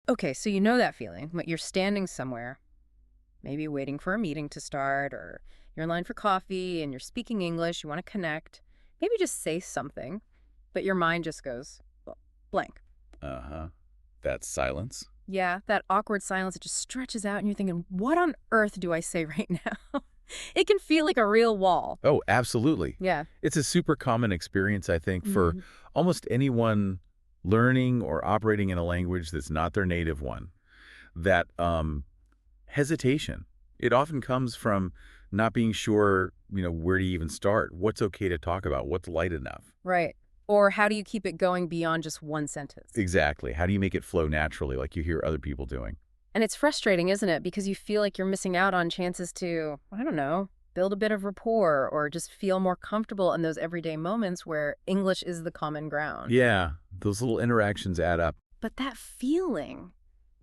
Okay, so you know that feeling, but you're standing somewhere, maybe waiting for a meeting to start, or you're in line for coffee and you're speaking English, you want to connect, maybe just say something, but your mind just goes blank. Uh-huh. That's silence. Yeah, that awkward silence, it just stretches out and you're thinking, what on earth do I say right now? It can feel like a real wall. Oh, absolutely. Yeah. It's a super common experience, I think, for Mhm. almost anyone learning or operating in a language that's not their native one. That hesitation. It often comes from not being sure, where to even start, what's okay to talk about, what's light enough. Right. Or how do you keep it going beyond just one sentence? Exactly. How do you make it flow naturally like you hear other people doing? And it's frustrating, isn't it? Because you feel like you're missing out on chances to, I don't know, build a bit of rapport or just feel more comfortable in those everyday moments where English is the common ground. Yeah, those little interactions add up. But that feeling,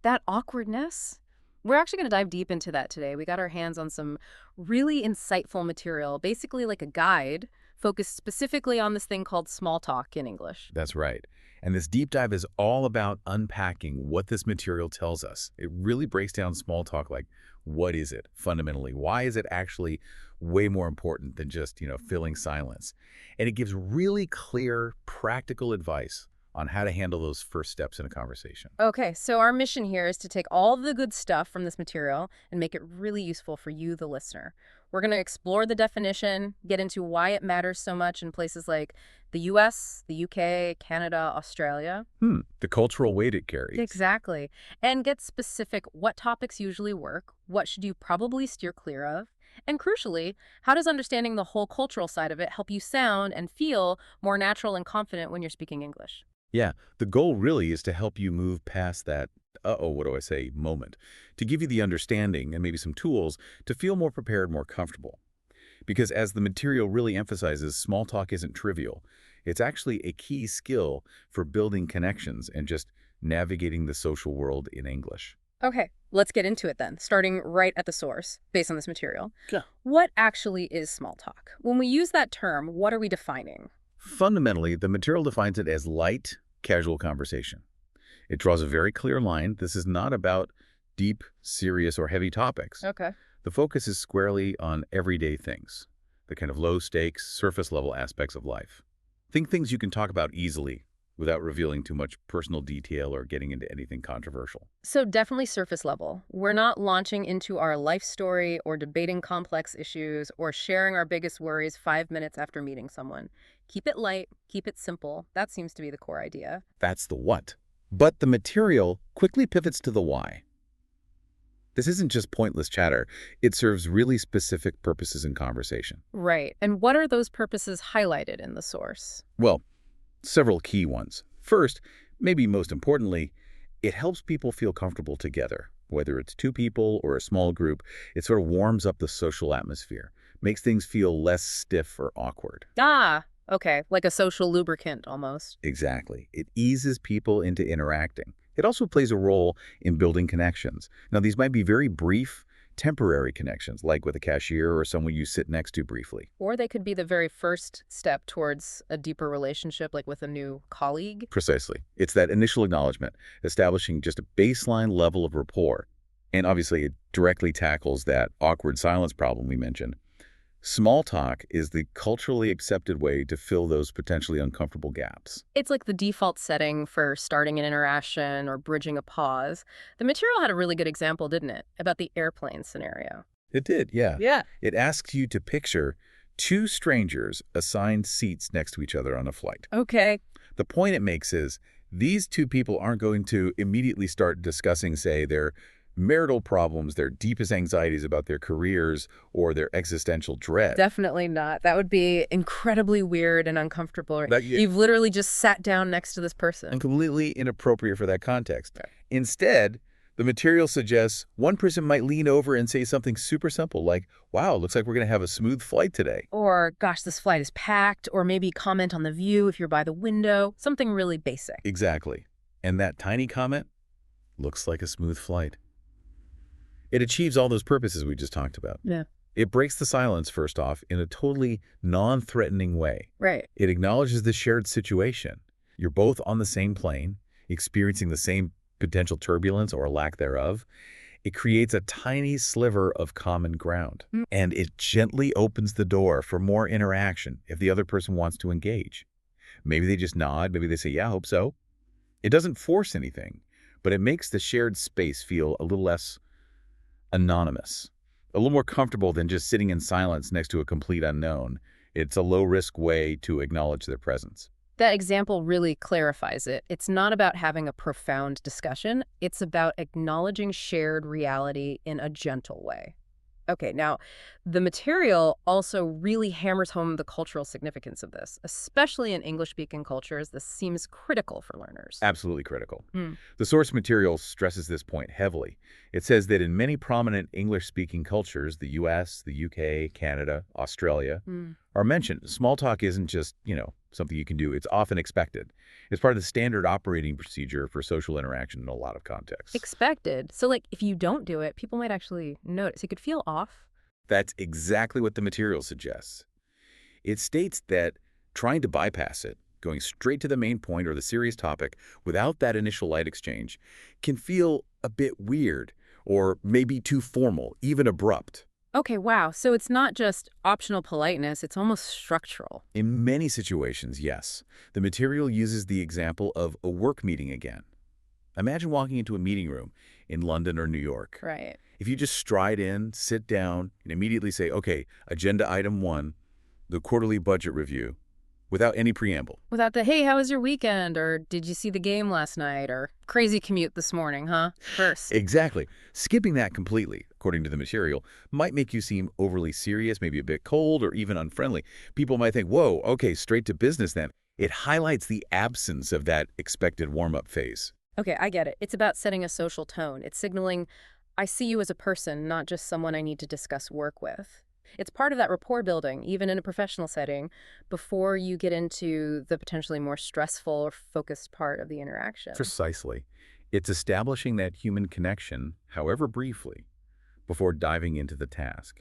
that awkwardness, we're actually going to dive deep into that today. We got our hands on some really insightful material, basically like a guide focused specifically on this thing called small talk in English. That's right. And this deep dive is all about unpacking what this material tells us. It really breaks down small talk like, what is it fundamentally? Why is it actually way more important than just, filling silence? And it gives really clear, practical advice on how to handle those first steps in a conversation. Okay, so our mission here is to take all the good stuff from this material and make it really useful for you, the listener. We're going to explore the definition, get into why it matters so much in places like the US, the UK, Canada, Australia. The cultural weight it carries. Exactly. And get specific what topics usually work, what should you probably steer clear of, and crucially, how does understanding the whole cultural side of it help you sound and feel more natural and confident when you're speaking English? Yeah, the goal really is to help you move past that, uh-oh, what do I say, moment, to give you the understanding and maybe some tools to feel more prepared, more comfortable. Because as the material really emphasizes, small talk isn't trivial. It's actually a key skill for building connections and just navigating the social world in English. Okay, let's get into it then, starting right at the source, based on this material. Yeah. What actually is small talk? When we use that term, what are we defining? Fundamentally, the material defines it as light, casual conversation. It draws a very clear line. This is not about deep, serious, or heavy topics. Okay. The focus is squarely on everyday things, the kind of low-stakes, surface-level aspects of life. Think things you can talk about easily without revealing too much personal detail or getting into anything controversial. So definitely surface level. We're not launching into our life story or debating complex issues or sharing our biggest worries 5 minutes after meeting someone. Keep it light, keep it simple. That seems to be the core idea. That's the what. But the material quickly pivots to the why. This isn't just pointless chatter. It serves really specific purposes in conversation. Right. And what are those purposes highlighted in the source? Well, several key ones. First, maybe most importantly, it helps people feel comfortable together. Whether it's two people or a small group, it sort of warms up the social atmosphere, makes things feel less stiff or awkward. Ah, okay. Like a social lubricant almost. Exactly. It eases people into interacting. It also plays a role in building connections. Now, these might be very brief, temporary connections, like with a cashier or someone you sit next to briefly. Or they could be the very first step towards a deeper relationship, like with a new colleague. Precisely. It's that initial acknowledgement, establishing just a baseline level of rapport. And obviously, it directly tackles that awkward silence problem we mentioned. Small talk is the culturally accepted way to fill those potentially uncomfortable gaps. It's like the default setting for starting an interaction or bridging a pause. The material had a really good example, didn't it? About the airplane scenario. It did, yeah. Yeah. It asks you to picture two strangers assigned seats next to each other on a flight. Okay. The point it makes is these two people aren't going to immediately start discussing, say, their marital problems, their deepest anxieties about their careers, or their existential dread. Definitely not. That would be incredibly weird and uncomfortable. That- You've literally just sat down next to this person. And completely inappropriate for that context. Instead, the material suggests one person might lean over and say something super simple like, wow, looks like we're going to have a smooth flight today. Or, gosh, this flight is packed. Or maybe comment on the view if you're by the window. Something really basic. Exactly. And that tiny comment looks like a smooth flight. It achieves all those purposes we just talked about. Yeah. It breaks the silence, first off, in a totally non-threatening way. Right. It acknowledges the shared situation. You're both on the same plane, experiencing the same potential turbulence or lack thereof, it creates a tiny sliver of common ground. Mm. And it gently opens the door for more interaction if the other person wants to engage. Maybe they just nod, maybe they say, yeah, I hope so. It doesn't force anything, but it makes the shared space feel a little less anonymous, a little more comfortable than just sitting in silence next to a complete unknown. It's a low-risk way to acknowledge their presence. That example really clarifies it. It's not about having a profound discussion. It's about acknowledging shared reality in a gentle way. Okay, now, the material also really hammers home the cultural significance of this, especially in English-speaking cultures. This seems critical for learners. Absolutely critical. Hmm. The source material stresses this point heavily. It says that in many prominent English-speaking cultures, the US, the UK, Canada, Australia, Hmm. are mentioned. Small talk isn't just, something you can do. It's often expected. It's part of the standard operating procedure for social interaction in a lot of contexts. Expected. So, like, if you don't do it, people might actually notice. It could feel off. That's exactly what the material suggests. It states that trying to bypass it, going straight to the main point or the serious topic without that initial light exchange, can feel a bit weird or maybe too formal, even abrupt. Okay, wow. So it's not just optional politeness, it's almost structural. In many situations, yes. The material uses the example of a work meeting again. Imagine walking into a meeting room in London or New York. Right. If you just stride in, sit down, and immediately say, okay, agenda item 1, the quarterly budget review, without any preamble. Without the, hey, how was your weekend? Or did you see the game last night? Or crazy commute this morning, huh? First. Exactly. Skipping that completely, according to the material, might make you seem overly serious, maybe a bit cold or even unfriendly. People might think, whoa, okay, straight to business then. It highlights the absence of that expected warm-up phase. Okay, I get it. It's about setting a social tone. It's signaling, I see you as a person, not just someone I need to discuss work with. It's part of that rapport building, even in a professional setting, before you get into the potentially more stressful or focused part of the interaction. Precisely. It's establishing that human connection, however briefly, before diving into the task.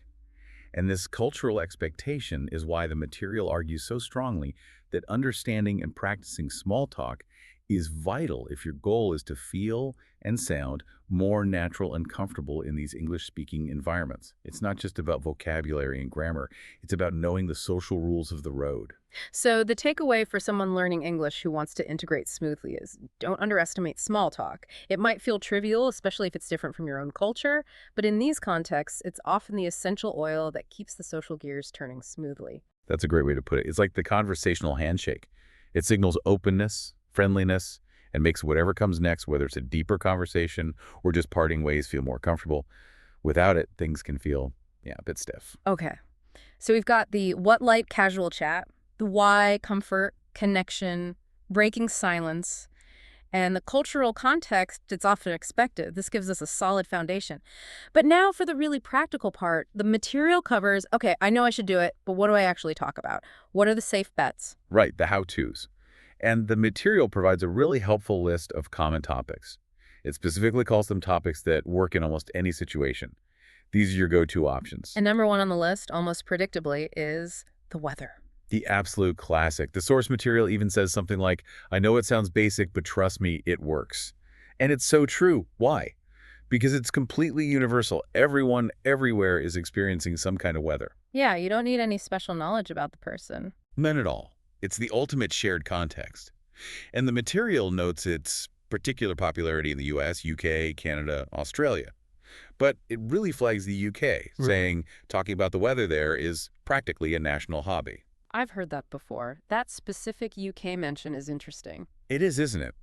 And this cultural expectation is why the material argues so strongly that understanding and practicing small talk is vital if your goal is to feel and sound more natural and comfortable in these English-speaking environments. It's not just about vocabulary and grammar. It's about knowing the social rules of the road. So the takeaway for someone learning English who wants to integrate smoothly is don't underestimate small talk. It might feel trivial, especially if it's different from your own culture, but in these contexts, it's often the essential oil that keeps the social gears turning smoothly. That's a great way to put it. It's like the conversational handshake. It signals openness, friendliness, and makes whatever comes next, whether it's a deeper conversation or just parting ways, feel more comfortable. Without it, things can feel, a bit stiff. Okay. So we've got the what light casual chat, the why comfort, connection, breaking silence, and the cultural context it's often expected. This gives us a solid foundation. But now for the really practical part, the material covers, okay, I know I should do it, but what do I actually talk about? What are the safe bets? Right, the how-tos. And the material provides a really helpful list of common topics. It specifically calls them topics that work in almost any situation. These are your go-to options. And number one on the list, almost predictably, is the weather. The absolute classic. The source material even says something like, I know it sounds basic, but trust me, it works. And it's so true. Why? Because it's completely universal. Everyone, everywhere is experiencing some kind of weather. Yeah, you don't need any special knowledge about the person. None at all. It's the ultimate shared context. And the material notes its particular popularity in the US, UK, Canada, Australia. But it really flags the UK, saying talking about the weather there is practically a national hobby. I've heard that before. That specific UK mention is interesting. It is, isn't it?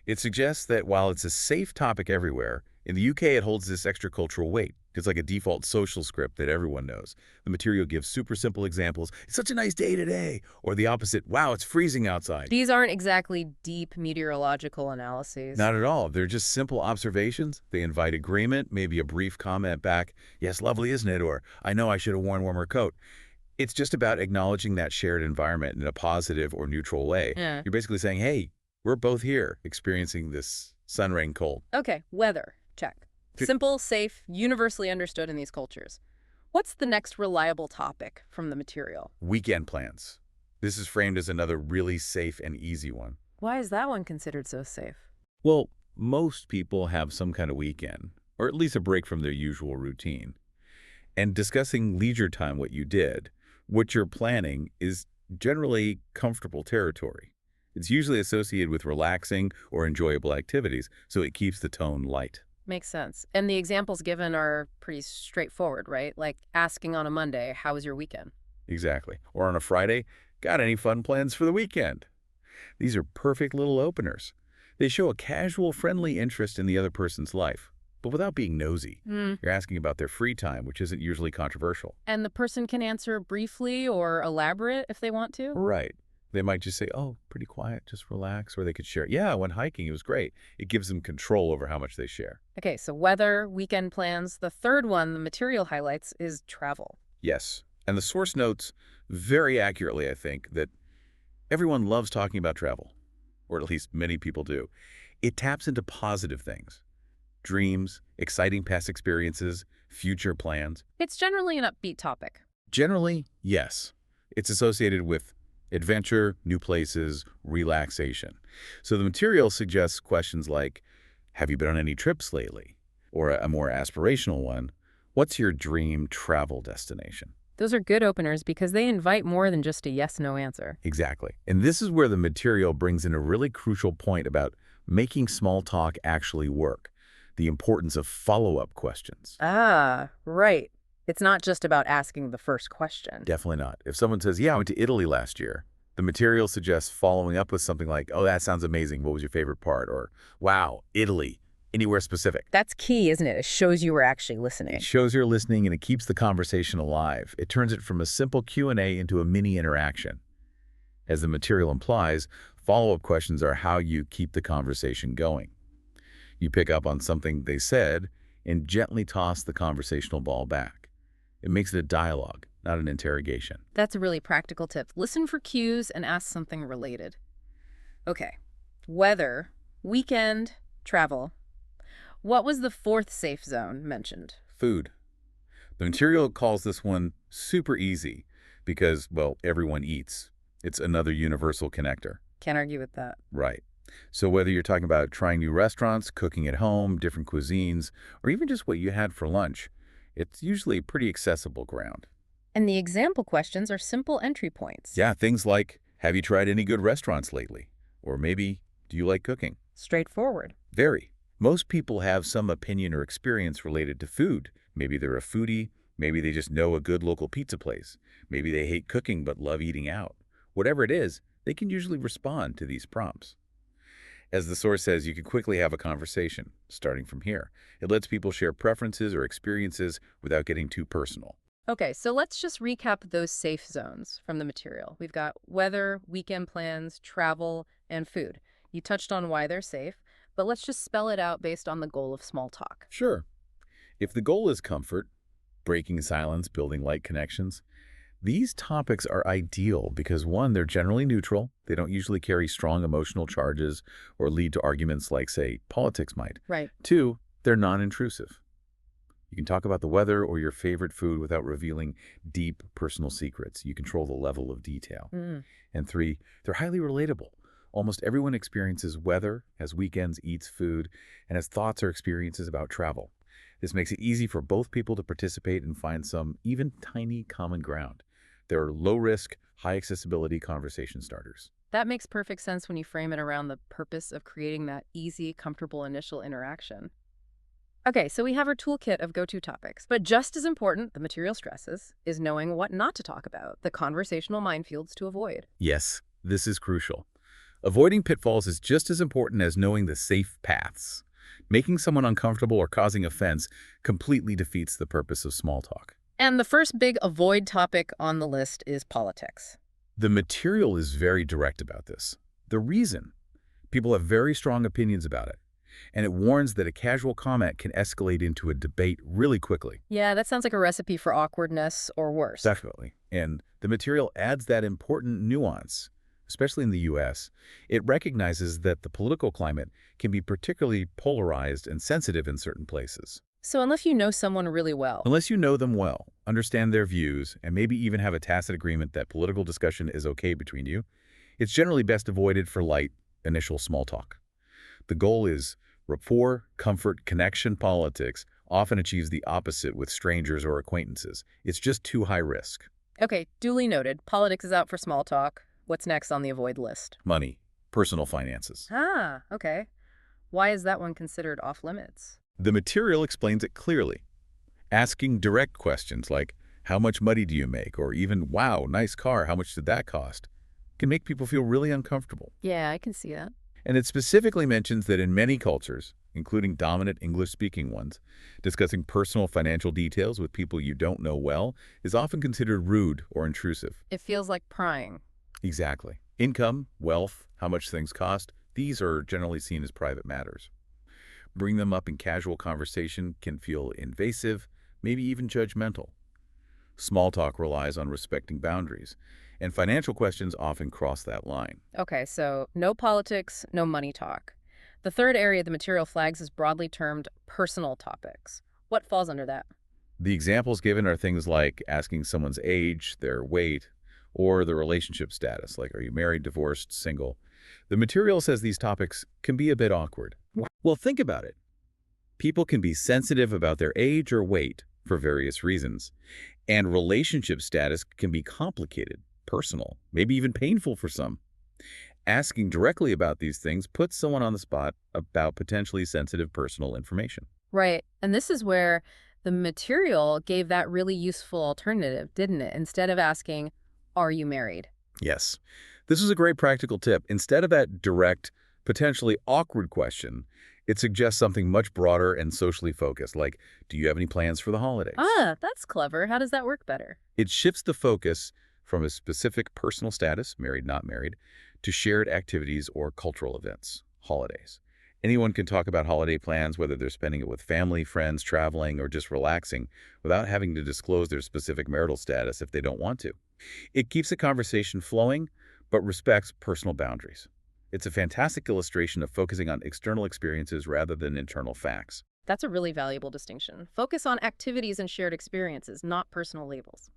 It suggests that while it's a safe topic everywhere, in the UK it holds this extra cultural weight. It's like a default social script that everyone knows. The material gives super simple examples. It's such a nice day today. Or the opposite, wow, it's freezing outside. These aren't exactly deep meteorological analyses. Not at all. They're just simple observations. They invite agreement, maybe a brief comment back, yes, lovely, isn't it? Or I know I should have worn a warmer coat. It's just about acknowledging that shared environment in a positive or neutral way. Yeah. You're basically saying, hey, we're both here experiencing this sun, rain, cold. Okay, weather. Check. Simple, safe, universally understood in these cultures. What's the next reliable topic from the material? Weekend plans. This is framed as another really safe and easy one. Why is that one considered so safe? Well, most people have some kind of weekend, or at least a break from their usual routine. And discussing leisure time, what you did, what you're planning, is generally comfortable territory. It's usually associated with relaxing or enjoyable activities, so it keeps the tone light. Makes sense. And the examples given are pretty straightforward, right? Like asking on a Monday, how was your weekend? Exactly. Or on a Friday, got any fun plans for the weekend? These are perfect little openers. They show a casual, friendly interest in the other person's life, but without being nosy. Mm. You're asking about their free time, which isn't usually controversial. And the person can answer briefly or elaborate if they want to? Right. They might just say, oh, pretty quiet, just relax. Or they could share, yeah, I went hiking, it was great. It gives them control over how much they share. Okay, so weather, weekend plans. The third one, the material highlights, is travel. Yes. And the source notes very accurately, I think, that everyone loves talking about travel, or at least many people do. It taps into positive things: dreams, exciting past experiences, future plans. It's generally an upbeat topic. Generally, yes. It's associated with adventure, new places, relaxation. So the material suggests questions like, have you been on any trips lately? Or a more aspirational one, what's your dream travel destination? Those are good openers because they invite more than just a yes/no answer. Exactly. And this is where the material brings in a really crucial point about making small talk actually work: the importance of follow-up questions. Ah, right. It's not just about asking the first question. Definitely not. If someone says, yeah, I went to Italy last year, the material suggests following up with something like, oh, that sounds amazing. What was your favorite part? Or, wow, Italy. Anywhere specific. That's key, isn't it? It shows you were actually It listening. shows you're listening, and it keeps the conversation alive. It turns it from a simple Q&A into a mini interaction. As the material implies, follow-up questions are how you keep the conversation going. You pick up on something they said and gently toss the conversational ball back. It makes it a dialogue, not an interrogation. That's a really practical tip. Listen for cues and ask something related. Okay. Weather, weekend, travel. What was the fourth safe zone mentioned? Food. The material calls this one super easy because, well, everyone eats. It's another universal connector. Can't argue with that. Right. So whether you're talking about trying new restaurants, cooking at home, different cuisines, or even just what you had for lunch, it's usually pretty accessible ground. And the example questions are simple entry points. Yeah, things like, have you tried any good restaurants lately? Or maybe, do you like cooking? Straightforward. Very. Most people have some opinion or experience related to food. Maybe they're a foodie. Maybe they just know a good local pizza place. Maybe they hate cooking but love eating out. Whatever it is, they can usually respond to these prompts. As the source says, you can quickly have a conversation, starting from here. It lets people share preferences or experiences without getting too personal. Okay, so let's just recap those safe zones from the material. We've got weather, weekend plans, travel, and food. You touched on why they're safe, but let's just spell it out based on the goal of small talk. Sure. If the goal is comfort, breaking silence, building light connections, these topics are ideal because, one, they're generally neutral. They don't usually carry strong emotional charges or lead to arguments like, say, politics might. Right. Two, they're non-intrusive. You can talk about the weather or your favorite food without revealing deep personal secrets. You control the level of detail. And three, they're highly relatable. Almost everyone experiences weather, has weekends, eats food, and has thoughts or experiences about travel. This makes it easy for both people to participate and find some even tiny common ground. There are low-risk, high-accessibility conversation starters. That makes perfect sense when you frame it around the purpose of creating that easy, comfortable initial interaction. Okay, so we have our toolkit of go-to topics. But just as important, the material stresses, is knowing what not to talk about, the conversational minefields to avoid. Yes, this is crucial. Avoiding pitfalls is just as important as knowing the safe paths. Making someone uncomfortable or causing offense completely defeats the purpose of small talk. And the first big avoid topic on the list is politics. The material is very direct about this. The reason? People have very strong opinions about it, and it warns that a casual comment can escalate into a debate really quickly. Yeah, that sounds like a recipe for awkwardness or worse. Definitely. And the material adds that important nuance. Especially in the U.S., it recognizes that the political climate can be particularly polarized and sensitive in certain places. So unless you know someone really well, Unless you know them well, understand their views, and maybe even have a tacit agreement that political discussion is okay between you, it's generally best avoided for light, initial small talk. The goal is Rapport, comfort, connection politics often achieves the opposite with strangers or acquaintances. It's just too high risk. Okay, duly noted. Politics is out for small talk. What's next on the avoid list? Money, personal finances. Ah, okay. Why is that one considered off limits? The material explains it clearly. Asking direct questions like, how much money do you make? Or even, wow, nice car, how much did that cost? Can make people feel really uncomfortable. Yeah, I can see that. And it specifically mentions that in many cultures, including dominant English-speaking ones, discussing personal financial details with people you don't know well is often considered rude or intrusive. It feels like prying. Exactly. Income, wealth, how much things cost, these are generally seen as private matters. Bring them up in casual conversation can feel invasive, maybe even judgmental. Small talk relies on respecting boundaries, and financial questions often cross that line. Okay, so no politics, no money talk. The third area the material flags is broadly termed personal topics. What falls under that? The examples given are things like asking someone's age, their weight, or the relationship status, like are you married, divorced, single. The material says these topics can be a bit awkward. Well, think about it. People can be sensitive about their age or weight for various reasons, and relationship status can be complicated, personal, maybe even painful for some. Asking directly about these things puts someone on the spot about potentially sensitive personal information. Right, and this is where the material gave that really useful alternative, didn't it? Instead of asking, are you married? Yes, this is a great practical tip. Instead of that direct, potentially awkward question, it suggests something much broader and socially focused, like, do you have any plans for the holidays? Ah, that's clever. How does that work better? It shifts the focus from a specific personal status, married, not married, to shared activities or cultural events, holidays. Anyone can talk about holiday plans, whether they're spending it with family, friends, traveling, or just relaxing, without having to disclose their specific marital status if they don't want to. It keeps the conversation flowing, but respects personal boundaries. It's a fantastic illustration of focusing on external experiences rather than internal facts. That's a really valuable distinction. Focus on activities and shared experiences, not personal labels.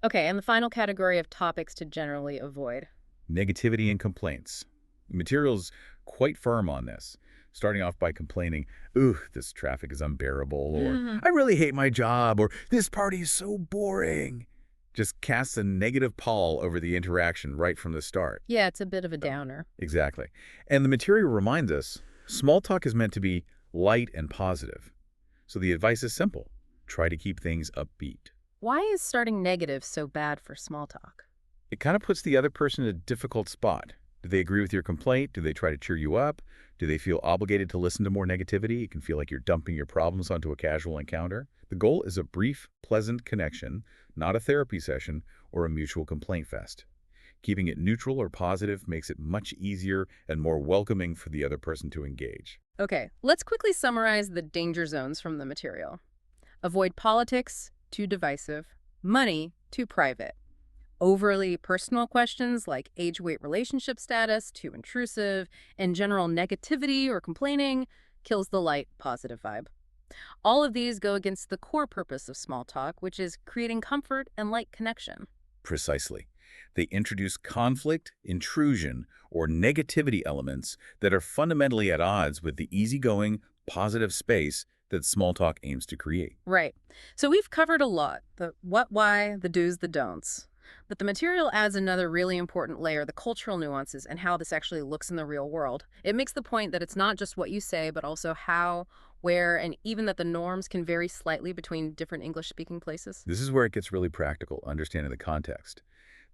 Okay, and the final category of topics to generally avoid. Negativity and complaints. The material's quite firm on this, starting off by complaining, ooh, this traffic is unbearable, or I really hate my job, or this party is so boring. Just casts a negative pall over the interaction right from the start. Yeah, it's a bit of a downer. Exactly. And the material reminds us, small talk is meant to be light and positive. So the advice is simple. Try to keep things upbeat. Why is starting negative so bad for small talk? It kind of puts the other person in a difficult spot. Do they agree with your complaint? Do they try to cheer you up? Do they feel obligated to listen to more negativity? It can feel like you're dumping your problems onto a casual encounter. The goal is a brief, pleasant connection, not a therapy session or a mutual complaint fest. Keeping it neutral or positive makes it much easier and more welcoming for the other person to engage. Okay, let's quickly summarize the danger zones from the material. Avoid politics, too divisive. Money, too private. Overly personal questions like age, weight, relationship status, too intrusive, and general negativity or complaining kills the light, positive vibe. All of these go against the core purpose of small talk, which is creating comfort and light connection. Precisely. They introduce conflict, intrusion, or negativity elements that are fundamentally at odds with the easygoing, positive space that small talk aims to create. Right. So we've covered a lot, the what, why, the do's, the don'ts. But the material adds another really important layer, the cultural nuances and how this actually looks in the real world. It makes the point that it's not just what you say, but also how, where, and even that the norms can vary slightly between different English-speaking places. This is where it gets really practical, understanding the context.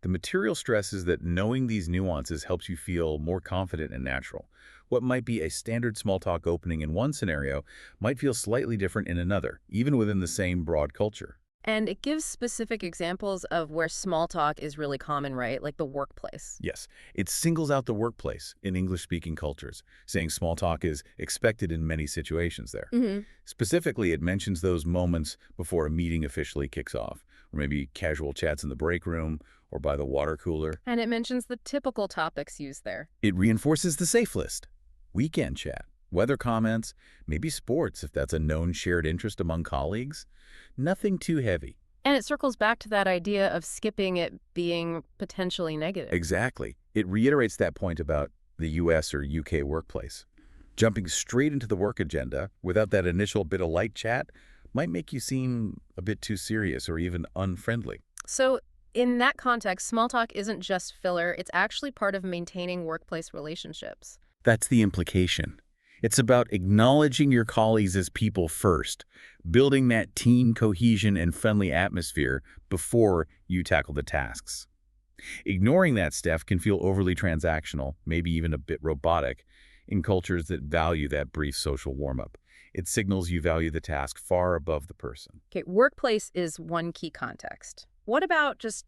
The material stresses that knowing these nuances helps you feel more confident and natural. What might be a standard small talk opening in one scenario might feel slightly different in another, even within the same broad culture. And it gives specific examples of where small talk is really common, right? Like the workplace. Yes, it singles out the workplace in English-speaking cultures, saying small talk is expected in many situations there. Specifically, it mentions those moments before a meeting officially kicks off, or maybe casual chats in the break room or by the water cooler. And it mentions the typical topics used there. It reinforces the safe list. Weekend chat, weather comments, maybe sports if that's a known shared interest among colleagues. Nothing too heavy. And it circles back to that idea of skipping it being potentially negative. Exactly. It reiterates that point about the US or UK workplace. Jumping straight into the work agenda without that initial bit of light chat might make you seem a bit too serious or even unfriendly. So, in that context, small talk isn't just filler, it's actually part of maintaining workplace relationships. That's the implication. It's about acknowledging your colleagues as people first, building that team cohesion and friendly atmosphere before you tackle the tasks. Ignoring that step can feel overly transactional, maybe even a bit robotic, in cultures that value that brief social warm-up. It signals you value the task far above the person. Okay, workplace is one key context. What about just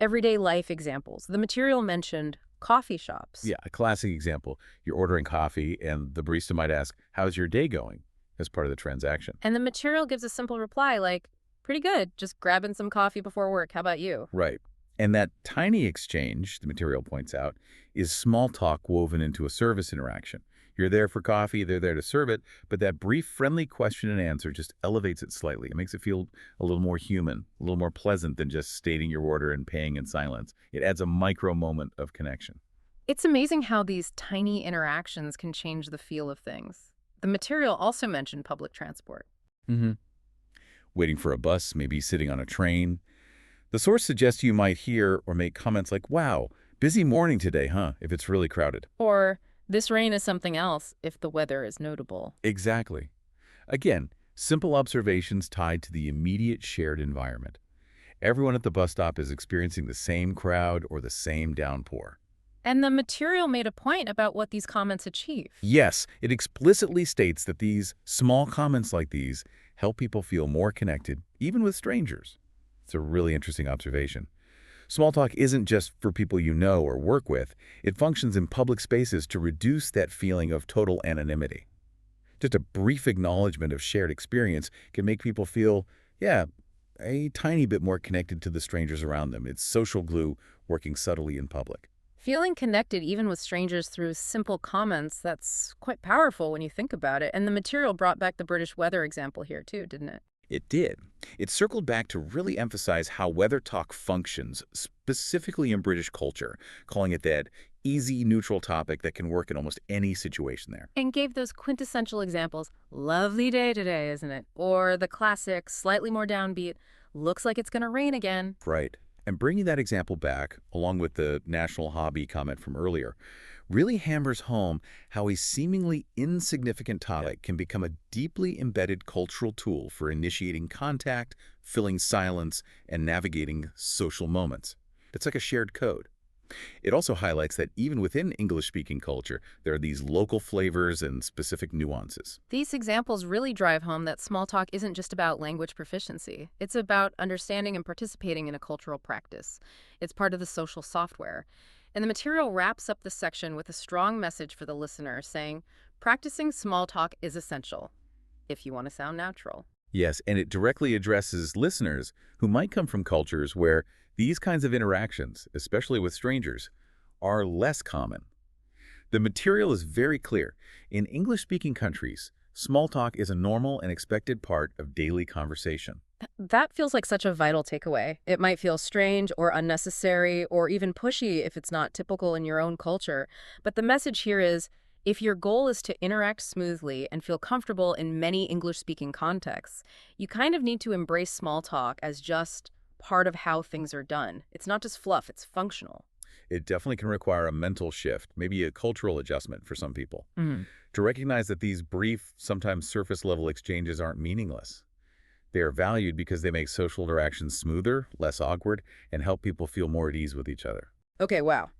everyday life examples? The material mentioned coffee shops. Yeah, a classic example. You're ordering coffee, and the barista might ask, "How's your day going?" as part of the transaction. And the material gives a simple reply like, pretty good, just grabbing some coffee before work. How about you? Right. And that tiny exchange, the material points out, is small talk woven into a service interaction. You're there for coffee, they're there to serve it, but that brief, friendly question and answer just elevates it slightly. It makes it feel a little more human, a little more pleasant than just stating your order and paying in silence. It adds a micro moment of connection. It's amazing how these tiny interactions can change the feel of things. The material also mentioned public transport. hmm Waiting for a bus, maybe sitting on a train. The source suggests you might hear or make comments like, "Wow, busy morning today, huh?" if it's really crowded. Or, this rain is something else if the weather is notable. Exactly. Again, simple observations tied to the immediate shared environment. Everyone at the bus stop is experiencing the same crowd or the same downpour. And the material made a point about what these comments achieve. Yes, it explicitly states that these small comments like these help people feel more connected, even with strangers. It's a really interesting observation. Small talk isn't just for people you know or work with. It functions in public spaces to reduce that feeling of total anonymity. Just a brief acknowledgement of shared experience can make people feel, yeah, a tiny bit more connected to the strangers around them. It's social glue working subtly in public. Feeling connected even with strangers through simple comments, that's quite powerful when you think about it. And the material brought back the British weather example here too, didn't it? It did. It circled back to really emphasize how weather talk functions, specifically in British culture, calling it that easy, neutral topic that can work in almost any situation there. And gave those quintessential examples. Lovely day today, isn't it? Or the classic, slightly more downbeat, looks like it's going to rain again. Right. And bringing that example back, along with the national hobby comment from earlier, really hammers home how a seemingly insignificant topic can become a deeply embedded cultural tool for initiating contact, filling silence, and navigating social moments. It's like a shared code. It also highlights that even within English-speaking culture, there are these local flavors and specific nuances. These examples really drive home that small talk isn't just about language proficiency. It's about understanding and participating in a cultural practice. It's part of the social software. And the material wraps up the section with a strong message for the listener saying, practicing small talk is essential if you want to sound natural. Yes, and it directly addresses listeners who might come from cultures where these kinds of interactions, especially with strangers, are less common. The material is very clear. In English-speaking countries, small talk is a normal and expected part of daily conversation. That feels like such a vital takeaway. It might feel strange or unnecessary or even pushy if it's not typical in your own culture. But the message here is, if your goal is to interact smoothly and feel comfortable in many English-speaking contexts, you kind of need to embrace small talk as just part of how things are done. It's not just fluff, it's functional. It definitely can require a mental shift, maybe a cultural adjustment for some people, to recognize that these brief, sometimes surface-level exchanges aren't meaningless. They are valued because they make social interactions smoother, less awkward, and help people feel more at ease with each other. Okay, wow.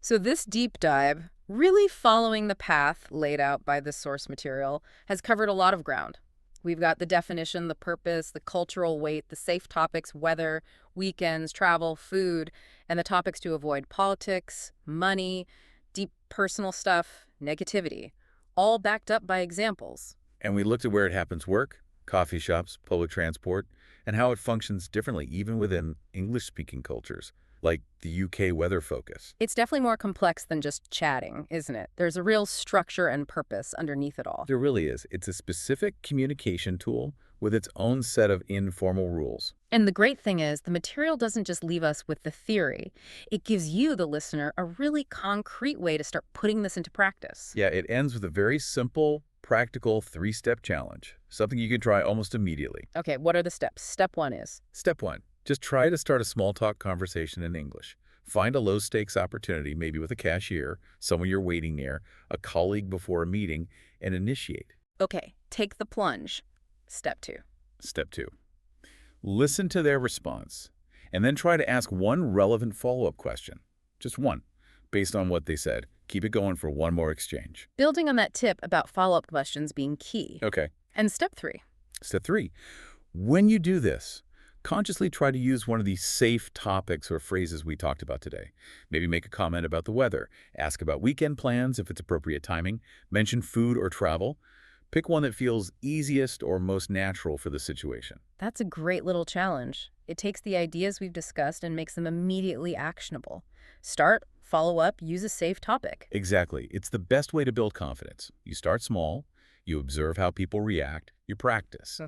So this deep dive, really following the path laid out by the source material, has covered a lot of ground. We've got the definition, the purpose, the cultural weight, the safe topics, weather, weekends, travel, food, and the topics to avoid: politics, money, deep personal stuff, negativity, all backed up by examples. And we looked at where it happens: work, coffee shops, public transport, and how it functions differently even within English-speaking cultures, like the UK weather focus. It's definitely more complex than just chatting, isn't it? There's a real structure and purpose underneath it all. There really is. It's a specific communication tool with its own set of informal rules. And the great thing is, the material doesn't just leave us with the theory. It gives you, the listener, a really concrete way to start putting this into practice. Yeah, it ends with a very simple, practical three-step challenge, something you can try almost immediately. Okay, what are the steps? Step one is, Step 1. Just try to start a small talk conversation in English. Find a low-stakes opportunity, maybe with a cashier, someone you're waiting near, a colleague before a meeting, and initiate. okay, take the plunge. Step two. Step 2. Listen to their response, and then try to ask one relevant follow-up question. Just one, based on what they said. Keep it going for one more exchange. Building on that tip about follow-up questions being key. Okay. And step three. Step 3. When you do this, consciously try to use one of these safe topics or phrases we talked about today. Maybe make a comment about the weather, ask about weekend plans if it's appropriate timing, mention food or travel. Pick one that feels easiest or most natural for the situation. That's a great little challenge. It takes the ideas we've discussed and makes them immediately actionable. Start, follow up, use a safe topic. Exactly. It's the best way to build confidence. You start small, you observe how people react, you practice.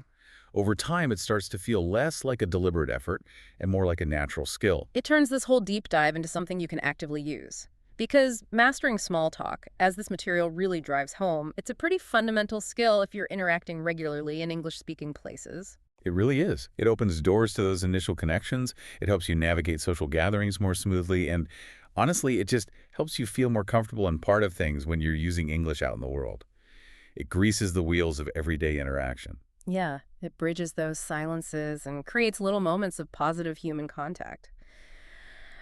Over time, it starts to feel less like a deliberate effort and more like a natural skill. It turns this whole deep dive into something you can actively use. Because mastering small talk, as this material really drives home, it's a pretty fundamental skill if you're interacting regularly in English-speaking places. It really is. It opens doors to those initial connections. It helps you navigate social gatherings more smoothly. And honestly, it just helps you feel more comfortable and part of things when you're using English out in the world. It greases the wheels of everyday interaction. Yeah, it bridges those silences and creates little moments of positive human contact.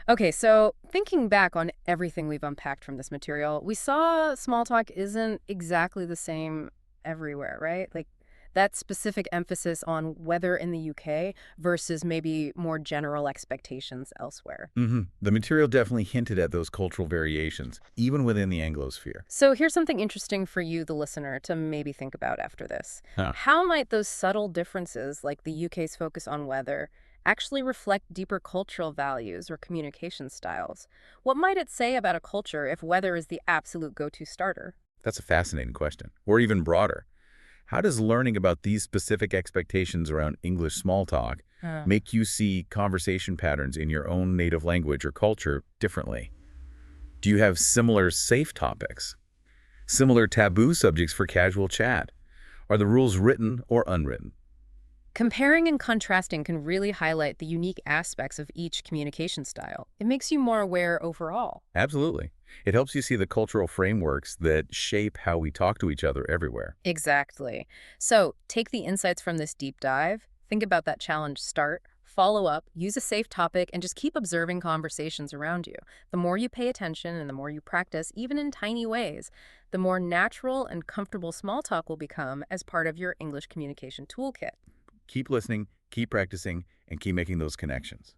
Okay, so thinking back on everything we've unpacked from this material, we saw small talk isn't exactly the same everywhere, right? Like that specific emphasis on weather in the UK versus maybe more general expectations elsewhere. The material definitely hinted at those cultural variations, even within the Anglosphere. So here's something interesting for you, the listener, to maybe think about after this. Huh. How might those subtle differences, like the UK's focus on weather, actually reflect deeper cultural values or communication styles? What might it say about a culture if weather is the absolute go-to starter? That's a fascinating question. Or even broader. How does learning about these specific expectations around English small talk make you see conversation patterns in your own native language or culture differently? Do you have similar safe topics? Similar taboo subjects for casual chat? Are the rules written or unwritten? Comparing and contrasting can really highlight the unique aspects of each communication style. It makes you more aware overall. Absolutely. It helps you see the cultural frameworks that shape how we talk to each other everywhere. Exactly. So take the insights from this deep dive, think about that challenge start, follow up, use a safe topic, and just keep observing conversations around you. The more you pay attention and the more you practice, even in tiny ways, the more natural and comfortable small talk will become as part of your English communication toolkit. Keep listening, keep practicing, and keep making those connections.